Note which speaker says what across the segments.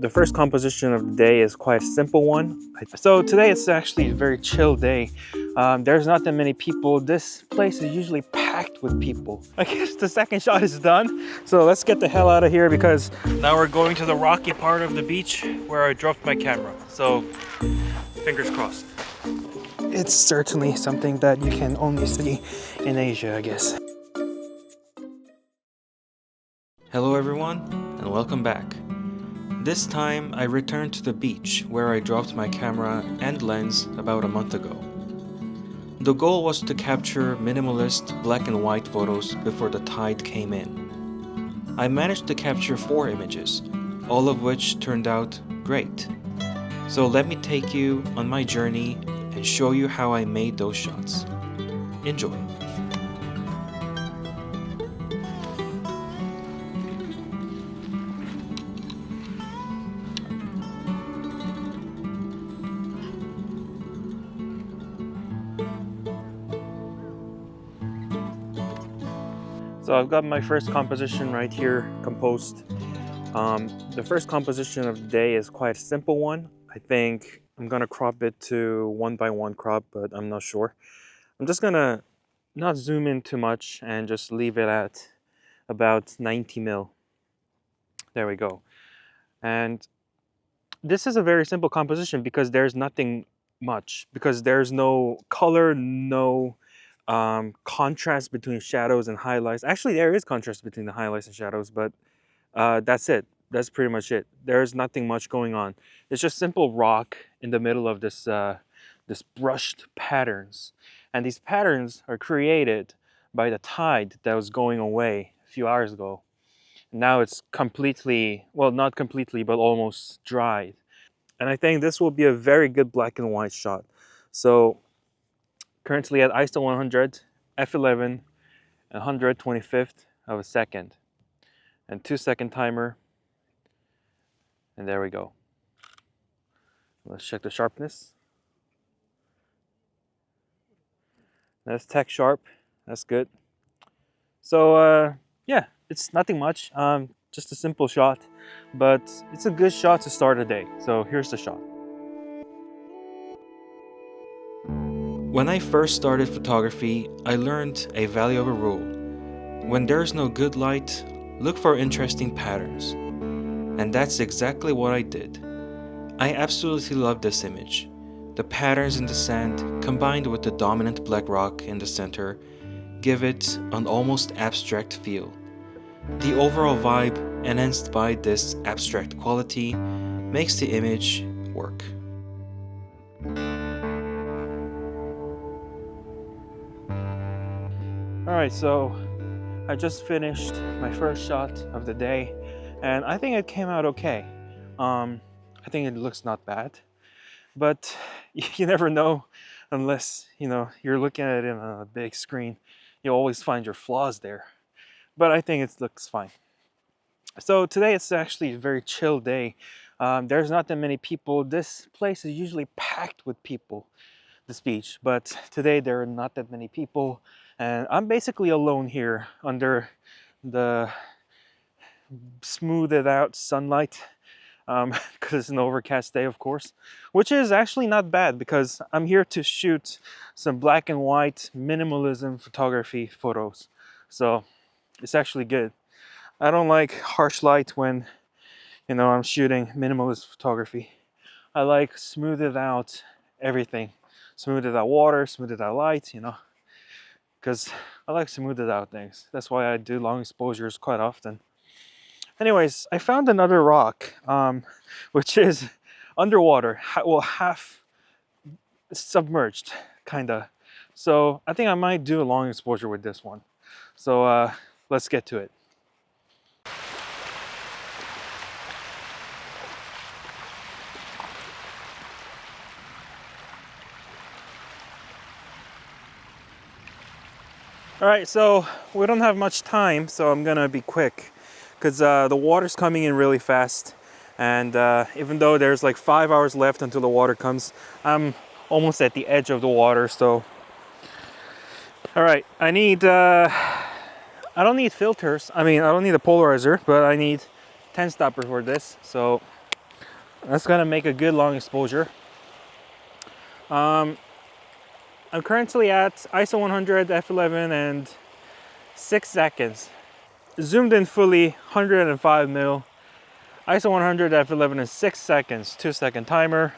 Speaker 1: The first composition of the day is quite a simple one. So today it's actually a very chill day. There's not that many people. This place is usually packed with people. I guess the second shot is done. So let's get the hell out of here because now we're going to the rocky part of the beach where I dropped my camera. So fingers crossed. It's certainly something that you can only see in Asia, I guess. Hello everyone, and welcome back. This time I returned to the beach where I dropped my camera and lens about a month ago. The goal was to capture minimalist black and white photos before the tide came in. I managed to capture 4 images, all of which turned out great. So let me take you on my journey and show you how I made those shots. Enjoy. So I've got my first composition right here composed. The first composition of the day is quite a simple one. I think I'm gonna crop it to 1:1 crop, but I'm not sure. I'm just gonna not zoom in too much and just leave it at about 90 mil. There we go. And this is a very simple composition because there's nothing much, because there's no color, no contrast between shadows and highlights. Actually, there is contrast between the highlights and shadows, but that's it. That's pretty much it. There's nothing much going on. It's just simple rock in the middle of this this brushed patterns, and these patterns are created by the tide that was going away a few hours ago. Now it's completely, well, not completely, but almost dried. And I think this will be a very good black and white shot. So currently at ISO 100, f11, and 125th of a second, and 2-second timer, and there we go. Let's check the sharpness. That's tech sharp. That's good. So yeah, it's nothing much. Just a simple shot, but it's a good shot to start a day. So here's the shot. When I first started photography, I learned a valuable rule. When there's no good light, look for interesting patterns. And that's exactly what I did. I absolutely love this image. The patterns in the sand, combined with the dominant black rock in the center, give it an almost abstract feel. The overall vibe, enhanced by this abstract quality, makes the image work. Alright, so I just finished my first shot of the day, and I think it came out okay. I think it looks not bad, but you never know unless, you know, you're looking at it on a big screen. You'll always find your flaws there, but I think it looks fine. So today it's actually a very chill day. There's not that many people. This place is usually packed with people, this beach, but today there are not that many people, and I'm basically alone here under the smoothed out sunlight, because it's an overcast day, of course, which is actually not bad because I'm here to shoot some black and white minimalism photography photos. So it's actually good. I don't like harsh light when, you know, I'm shooting minimalist photography. I like smoothed out everything. Smoothed out water, smoothed out light, you know, because I like smoothed out things. That's why I do long exposures quite often. Anyways, I found another rock, which is underwater, well, half submerged, kinda. So I think I might do a long exposure with this one. So let's get to it. All right, so we don't have much time, so I'm gonna be quick because the water's coming in really fast, and even though there's like 5 hours left until the water comes, I'm almost at the edge of the water. So all right, I don't need filters. I mean, I don't need a polarizer, but I need 10 stopper for this. So That's gonna make a good long exposure. I'm currently at ISO 100 f11 and 6 seconds. Zoomed in fully 105 mil. ISO 100 f11 in 6 seconds, 2-second timer.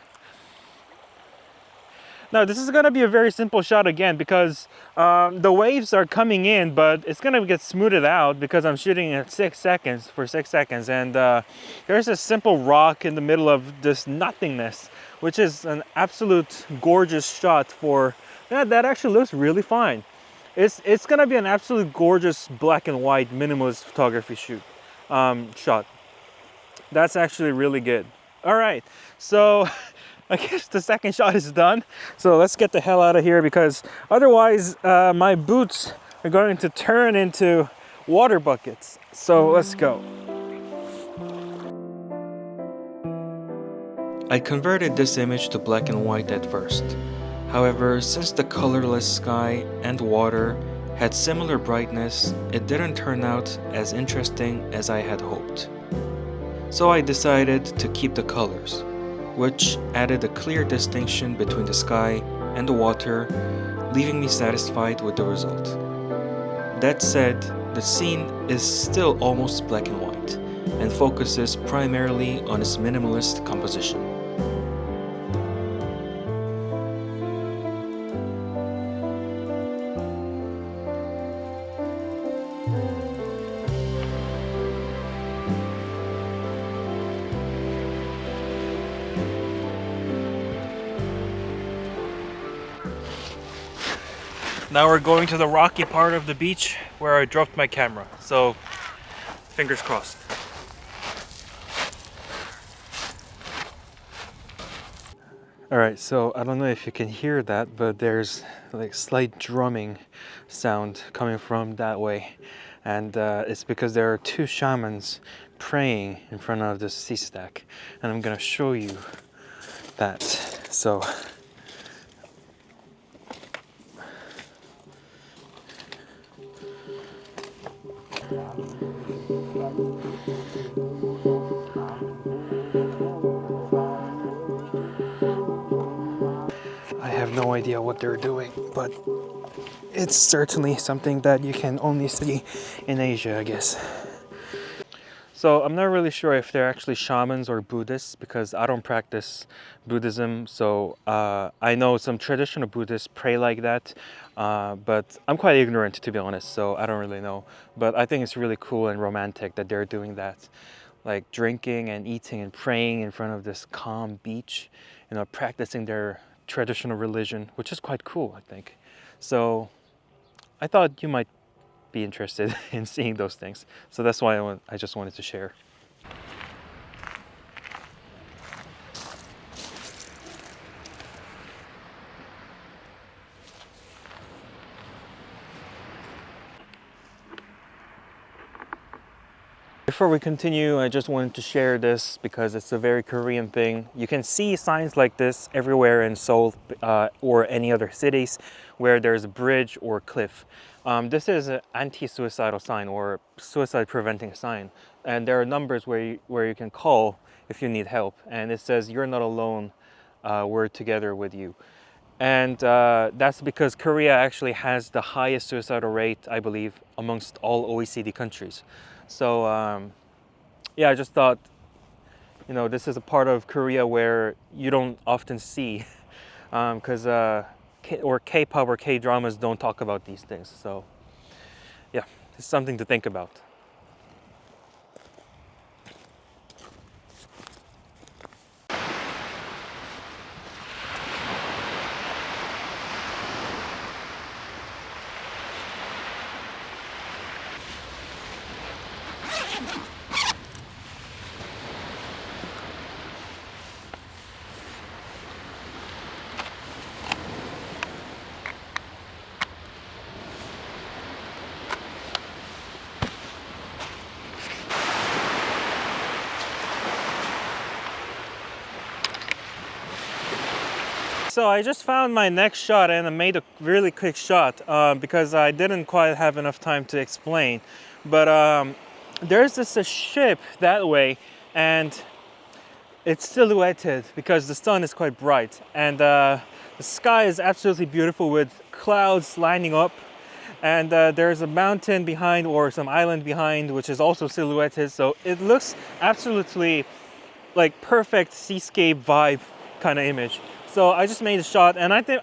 Speaker 1: Now this is gonna be a very simple shot again because the waves are coming in, but it's gonna get smoothed out because I'm shooting at 6 seconds for 6 seconds, and there's a simple rock in the middle of this nothingness, which is an absolute gorgeous shot for, yeah, that actually looks really fine. It's gonna be an absolute gorgeous black and white minimalist photography shoot shot. That's actually really good. All right, so I guess the second shot is done. So let's get the hell out of here because otherwise my boots are going to turn into water buckets. So let's go. I converted this image to black and white at first. However, since the colorless sky and water had similar brightness, it didn't turn out as interesting as I had hoped. So I decided to keep the colors, which added a clear distinction between the sky and the water, leaving me satisfied with the result. That said, the scene is still almost black and white, and focuses primarily on its minimalist composition. Now we're going to the rocky part of the beach where I dropped my camera, so fingers crossed. Alright, so I don't know if you can hear that, but there's like slight drumming sound coming from that way. And it's because there are 2 shamans praying in front of the sea stack. And I'm gonna show you that. So I have no idea what they're doing, but it's certainly something that you can only see in Asia, I guess. So I'm not really sure if they're actually shamans or Buddhists because I don't practice Buddhism. So I know some traditional Buddhists pray like that, but I'm quite ignorant, to be honest, so I don't really know. But I think it's really cool and romantic that they're doing that, like drinking and eating and praying in front of this calm beach, you know, practicing their traditional religion, which is quite cool, I think. So I thought you might be interested in seeing those things. So that's why I just wanted to share. Before we continue, I just wanted to share this because it's a very Korean thing. You can see signs like this everywhere in Seoul or any other cities where there's a bridge or cliff. This is an anti-suicidal sign or suicide preventing sign. And there are numbers where you can call if you need help. And it says, "You're not alone, we're together with you." And that's because Korea actually has the highest suicidal rate, I believe, amongst all OECD countries. So yeah, I just thought, you know, this is a part of Korea where you don't often see, because K-pop or K-dramas don't talk about these things. So yeah, it's something to think about. So I just found my next shot and I made a really quick shot because I didn't quite have enough time to explain. But there's a ship that way, and it's silhouetted because the sun is quite bright, and the sky is absolutely beautiful with clouds lining up, and there's a mountain behind or some island behind which is also silhouetted, so it looks absolutely like perfect seascape vibe kind of image. So I just made a shot, and I think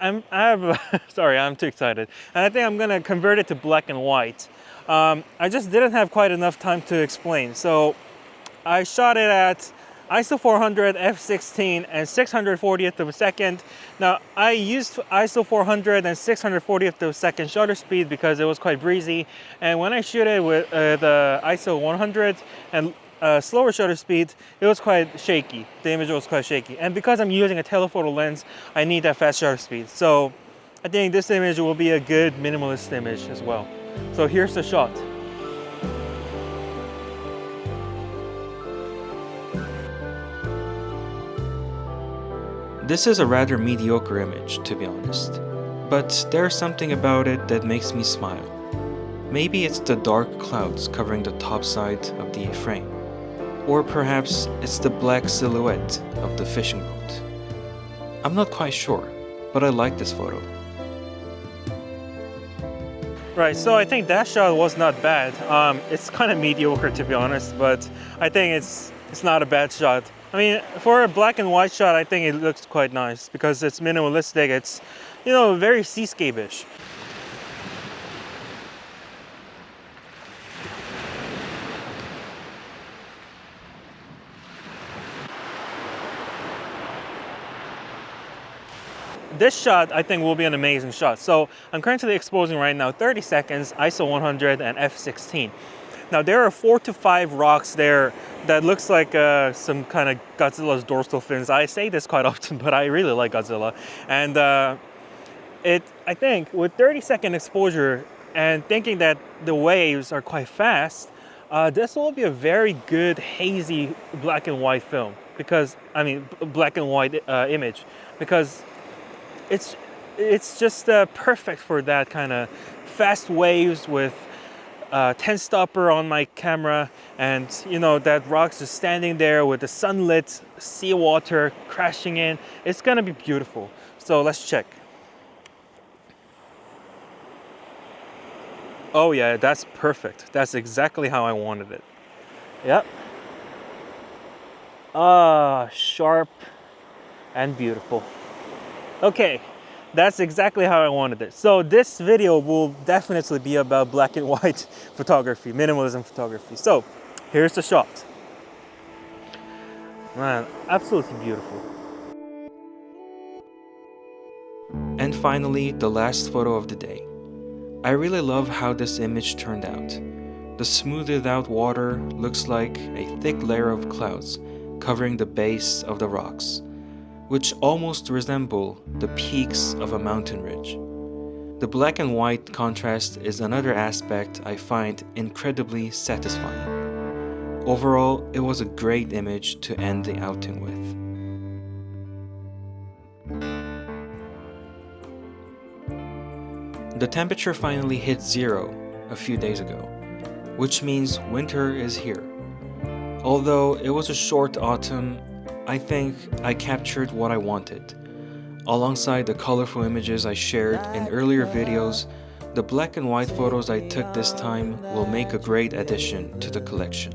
Speaker 1: sorry, I'm too excited, and I think I'm gonna convert it to black and white. I just didn't have quite enough time to explain, so I shot it at ISO 400, f16, and 640th of a second. Now, I used ISO 400 and 640th of a second shutter speed because it was quite breezy, and when I shoot it with the ISO 100 and slower shutter speed, it was quite shaky. The image was quite shaky, and because I'm using a telephoto lens, I need that fast shutter speed. So I think this image will be a good minimalist image as well. So here's the shot. This is a rather mediocre image, to be honest, but there's something about it that makes me smile. Maybe it's the dark clouds covering the top side of the frame, or perhaps it's the black silhouette of the fishing boat. I'm not quite sure, but I like this photo. Right, so I think that shot was not bad. It's kind of mediocre, to be honest, but I think it's not a bad shot. I mean, for a black and white shot, I think it looks quite nice because it's minimalistic. It's, you know, very seascape-ish. This shot, I think, will be an amazing shot. So I'm currently exposing right now 30 seconds, ISO 100 and f16. Now there are 4 to 5 rocks there that looks like some kind of Godzilla's dorsal fins. I say this quite often, but I really like Godzilla. And I think with 30-second exposure and thinking that the waves are quite fast, this will be a very good hazy black and white film, because I mean black and white image, because it's just perfect for that kind of fast waves with 10 stopper on my camera, and you know that rock's just standing there with the sunlit seawater crashing in. It's gonna be beautiful. So let's check. Oh yeah, that's perfect. That's exactly how I wanted it. Yep. Sharp and beautiful. Okay, that's exactly how I wanted it. So this video will definitely be about black and white photography, minimalism photography. So here's the shot. Man, absolutely beautiful. And finally, the last photo of the day. I really love how this image turned out. The smoothed out water looks like a thick layer of clouds covering the base of the rocks, which almost resemble the peaks of a mountain ridge. The black and white contrast is another aspect I find incredibly satisfying. Overall, it was a great image to end the outing with. The temperature finally hit 0 a few days ago, which means winter is here. Although it was a short autumn, I think I captured what I wanted. Alongside the colorful images I shared in earlier videos, the black and white photos I took this time will make a great addition to the collection.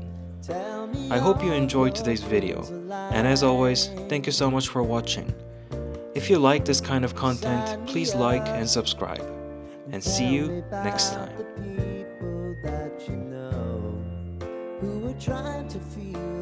Speaker 1: I hope you enjoyed today's video, and as always, thank you so much for watching. If you like this kind of content, please like and subscribe, and see you next time.
Speaker 2: Trying to feel